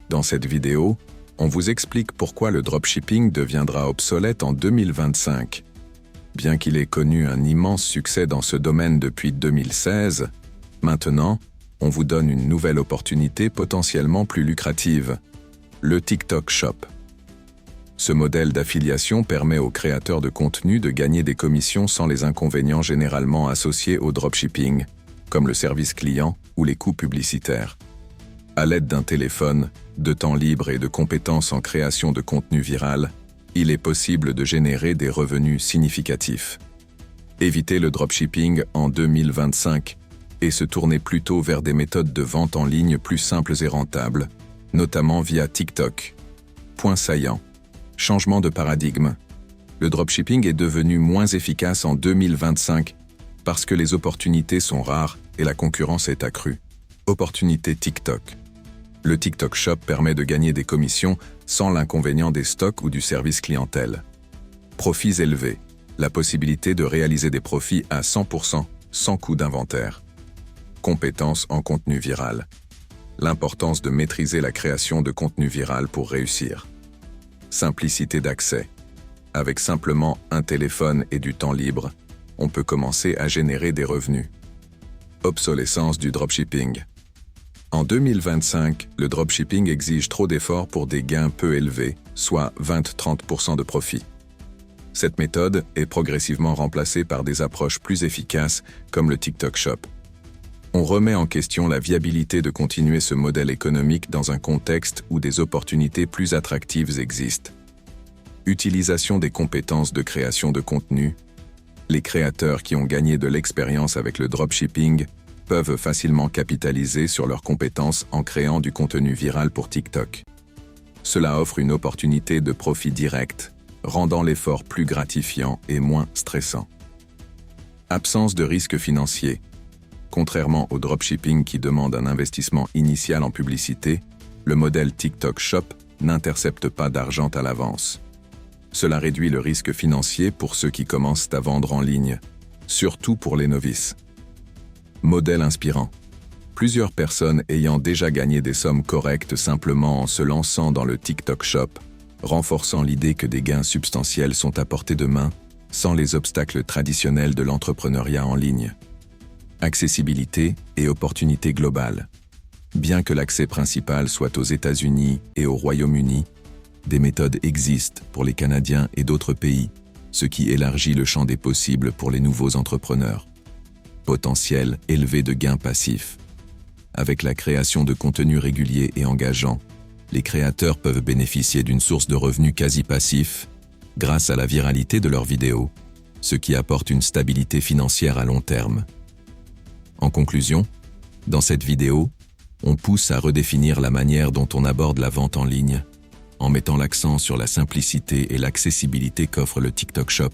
Dans cette vidéo, on vous explique pourquoi le dropshipping deviendra obsolète en 2025. Bien qu'il ait connu un immense succès dans ce domaine depuis 2016, maintenant, on vous donne une nouvelle opportunité potentiellement plus lucrative, le TikTok Shop. Ce modèle d'affiliation permet aux créateurs de contenu de gagner des commissions sans les inconvénients généralement associés au dropshipping, comme le service client ou les coûts publicitaires. À l'aide d'un téléphone, de temps libre et de compétences en création de contenu viral, il est possible de générer des revenus significatifs. Évitez le dropshipping en 2025 et se tourner plutôt vers des méthodes de vente en ligne plus simples et rentables, notamment via TikTok. Point saillant. Changement de paradigme. Le dropshipping est devenu moins efficace en 2025 parce que les opportunités sont rares et la concurrence est accrue. Opportunité TikTok. Le TikTok Shop permet de gagner des commissions sans l'inconvénient des stocks ou du service clientèle. Profits élevés. La possibilité de réaliser des profits à 100% sans coût d'inventaire. Compétences en contenu viral. L'importance de maîtriser la création de contenu viral pour réussir. Simplicité d'accès. Avec simplement un téléphone et du temps libre, on peut commencer à générer des revenus. Obsolescence du dropshipping. En 2025, le dropshipping exige trop d'efforts pour des gains peu élevés, soit 20-30% de profit. Cette méthode est progressivement remplacée par des approches plus efficaces comme le TikTok Shop. On remet en question la viabilité de continuer ce modèle économique dans un contexte où des opportunités plus attractives existent. Utilisation des compétences de création de contenu. Les créateurs qui ont gagné de l'expérience avec le dropshipping peuvent facilement capitaliser sur leurs compétences en créant du contenu viral pour TikTok. Cela offre une opportunité de profit direct, rendant l'effort plus gratifiant et moins stressant. Absence de risque financier. Contrairement au dropshipping qui demande un investissement initial en publicité, le modèle TikTok Shop n'intercepte pas d'argent à l'avance. Cela réduit le risque financier pour ceux qui commencent à vendre en ligne, surtout pour les novices. Modèle inspirant. Plusieurs personnes ayant déjà gagné des sommes correctes simplement en se lançant dans le TikTok Shop, renforçant l'idée que des gains substantiels sont à portée de main, sans les obstacles traditionnels de l'entrepreneuriat en ligne. Accessibilité et opportunités globales. Bien que l'accès principal soit aux États-Unis et au Royaume-Uni, des méthodes existent pour les Canadiens et d'autres pays, ce qui élargit le champ des possibles pour les nouveaux entrepreneurs. Potentiel élevé de gains passifs. Avec la création de contenus réguliers et engageants, les créateurs peuvent bénéficier d'une source de revenus quasi passifs grâce à la viralité de leurs vidéos, ce qui apporte une stabilité financière à long terme. En conclusion, dans cette vidéo, on pousse à redéfinir la manière dont on aborde la vente en ligne, en mettant l'accent sur la simplicité et l'accessibilité qu'offre le TikTok Shop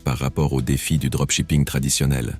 par rapport aux défis du dropshipping traditionnel.